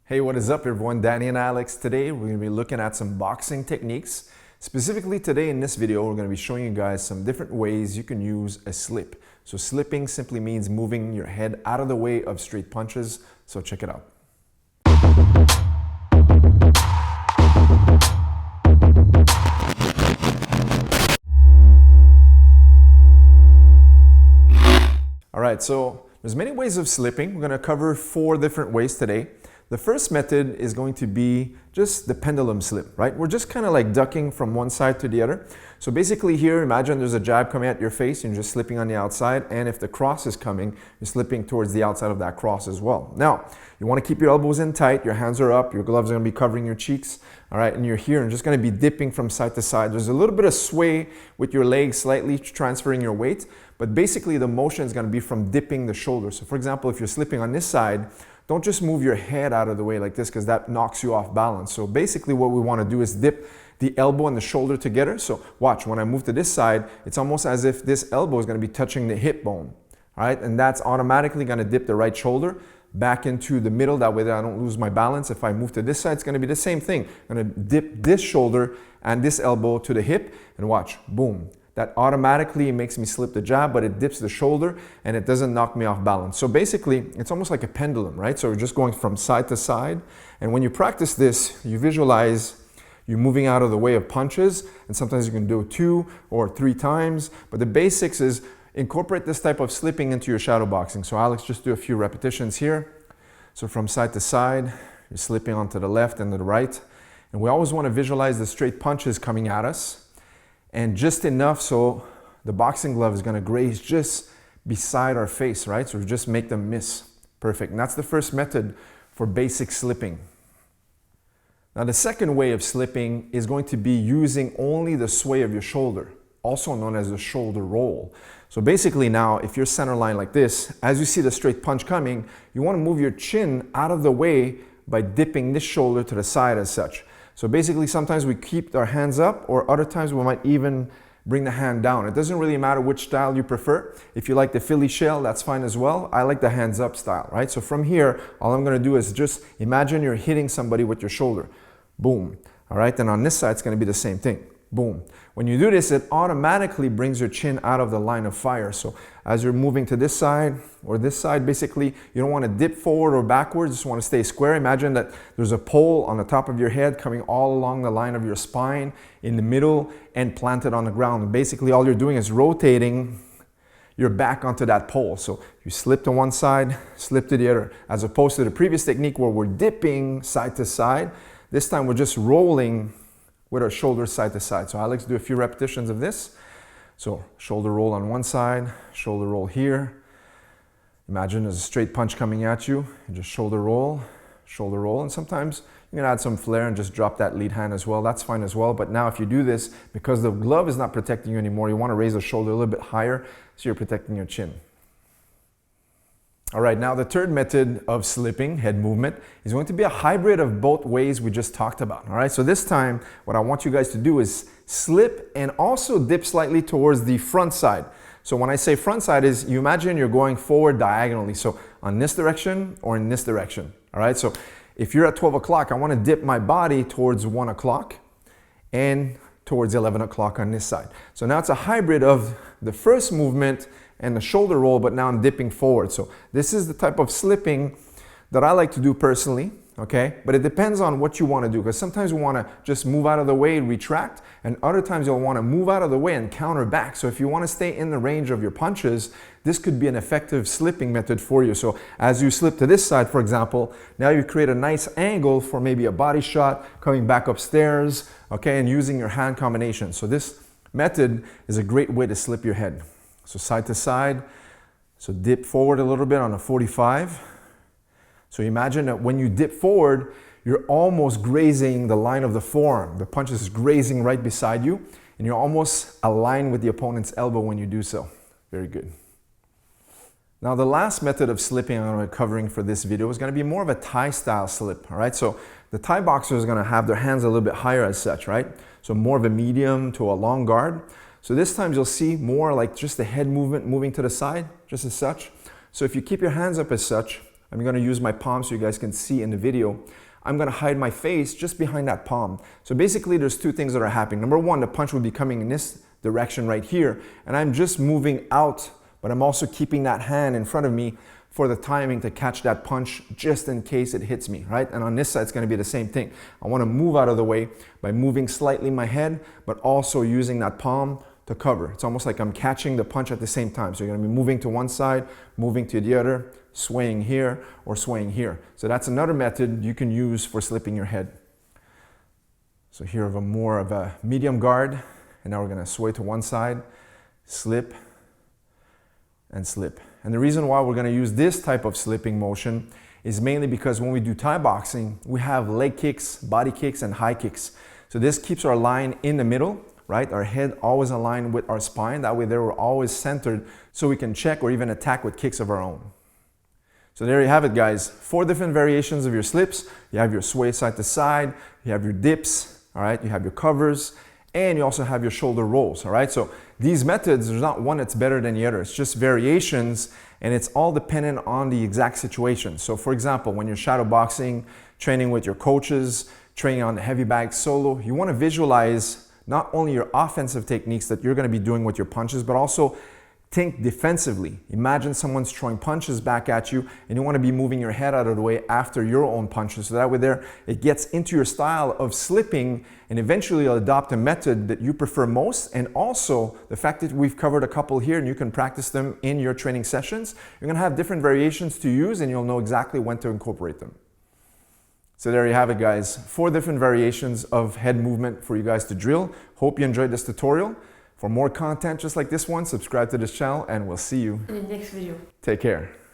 Hey, what is up everyone? Danny and Alex. Today we're going to be looking at some boxing techniques. Specifically today in this video, we're going to be showing you guys some different ways you can use a slip. So slipping simply means moving your head out of the way of straight punches. So check it out. All right, so there's many ways of slipping. We're going to cover 4 different ways today. The first method is going to be just the pendulum slip, right? We're just kind of like ducking from one side to the other. So basically here, imagine there's a jab coming at your face and you're just slipping on the outside. And if the cross is coming, you're slipping towards the outside of that cross as well. Now, you want to keep your elbows in tight, your hands are up, your gloves are going to be covering your cheeks, all right? And you're here and just going to be dipping from side to side. There's a little bit of sway with your legs, slightly transferring your weight, but basically the motion is going to be from dipping the shoulder. So for example, if you're slipping on this side, don't just move your head out of the way like this because that knocks you off balance. So basically what we want to do is dip the elbow and the shoulder together. So watch, when I move to this side, it's almost as if this elbow is going to be touching the hip bone. All right, and that's automatically going to dip the right shoulder back into the middle. That way that I don't lose my balance. If I move to this side, it's going to be the same thing. I'm going to dip this shoulder and this elbow to the hip and watch, boom. That automatically makes me slip the jab, but it dips the shoulder and it doesn't knock me off balance. So basically, it's almost like a pendulum, right? So we're just going from side to side. And when you practice this, you visualize you moving out of the way of punches. And sometimes you can do it 2 or 3 times. But the basics is incorporate this type of slipping into your shadow boxing. So Alex, just do a few repetitions here. So from side to side, you're slipping onto the left and to the right. And we always want to visualize the straight punches coming at us. And just enough so the boxing glove is going to graze just beside our face, right? So we just make them miss. Perfect. And that's the first method for basic slipping. Now the second way of slipping is going to be using only the sway of your shoulder, also known as the shoulder roll. So basically now, if you're center line like this, as you see the straight punch coming, you want to move your chin out of the way by dipping this shoulder to the side as such. So basically, sometimes we keep our hands up, or other times we might even bring the hand down. It doesn't really matter which style you prefer. If you like the Philly shell, that's fine as well. I like the hands up style, right? So from here, all I'm gonna do is just imagine you're hitting somebody with your shoulder. Boom, all right? And on this side, it's gonna be the same thing. Boom. When you do this, it automatically brings your chin out of the line of fire. So as you're moving to this side or this side, basically, you don't want to dip forward or backwards. You just want to stay square. Imagine that there's a pole on the top of your head coming all along the line of your spine in the middle and planted on the ground. Basically, all you're doing is rotating your back onto that pole. So you slip to one side, slip to the other, as opposed to the previous technique where we're dipping side to side. This time we're just rolling with our shoulders side to side. So Alex, do a few repetitions of this. So shoulder roll on one side, shoulder roll here. Imagine there's a straight punch coming at you. You just shoulder roll, and sometimes you can add some flair and just drop that lead hand as well. That's fine as well. But now if you do this, because the glove is not protecting you anymore, you want to raise the shoulder a little bit higher so you're protecting your chin. All right, now the third method of slipping, head movement, is going to be a hybrid of both ways we just talked about. All right, so this time, what I want you guys to do is slip and also dip slightly towards the front side. So when I say front side is, you imagine you're going forward diagonally. So on this direction or in this direction. All right, so if you're at 12 o'clock, I want to dip my body towards 1 o'clock and towards 11 o'clock on this side. So now it's a hybrid of the first movement and the shoulder roll, but now I'm dipping forward. So this is the type of slipping that I like to do personally, okay? But it depends on what you want to do, because sometimes you want to just move out of the way and retract, and other times you'll want to move out of the way and counter back. So if you want to stay in the range of your punches, this could be an effective slipping method for you. So as you slip to this side, for example, now you create a nice angle for maybe a body shot, coming back upstairs, okay, and using your hand combination. So this method is a great way to slip your head. So side to side, so dip forward a little bit on a 45. So imagine that when you dip forward, you're almost grazing the line of the forearm. The punch is grazing right beside you, and you're almost aligned with the opponent's elbow when you do so. Very good. Now the last method of slipping I'm going to be covering for this video is going to be more of a Thai style slip, all right? So the Thai boxer is going to have their hands a little bit higher as such, right? So more of a medium to a long guard. So this time you'll see more like just the head movement moving to the side, just as such. So if you keep your hands up as such, I'm gonna use my palm so you guys can see in the video. I'm gonna hide my face just behind that palm. So basically there's two things that are happening. Number one, the punch would be coming in this direction right here, and I'm just moving out, but I'm also keeping that hand in front of me for the timing to catch that punch just in case it hits me, right? And on this side, it's gonna be the same thing. I wanna move out of the way by moving slightly my head, but also using that palm to cover. It's almost like I'm catching the punch at the same time. So you're gonna be moving to one side, moving to the other, swaying here or swaying here. So that's another method you can use for slipping your head. So here we have more of a medium guard, and now we're gonna sway to one side, slip, and slip. And the reason why we're gonna use this type of slipping motion is mainly because when we do Thai boxing, we have leg kicks, body kicks, and high kicks. So this keeps our line in the middle, right? Our head always aligned with our spine. That way we're always centered so we can check or even attack with kicks of our own. So there you have it, guys. 4 different variations of your slips. You have your sway side to side, you have your dips, all right? You have your covers, and you also have your shoulder rolls, all right? So these methods, there's not one that's better than the other. It's just variations, and it's all dependent on the exact situation. So for example, when you're shadow boxing, training with your coaches, training on the heavy bag solo, you wanna visualize not only your offensive techniques that you're gonna be doing with your punches, but also think defensively. Imagine someone's throwing punches back at you and you want to be moving your head out of the way after your own punches. So that way there, it gets into your style of slipping, and eventually you'll adopt a method that you prefer most. And also the fact that we've covered a couple here and you can practice them in your training sessions, you're going to have different variations to use and you'll know exactly when to incorporate them. So there you have it, guys. 4 different variations of head movement for you guys to drill. Hope you enjoyed this tutorial. For more content just like this one, subscribe to this channel, and we'll see you in the next video. Take care.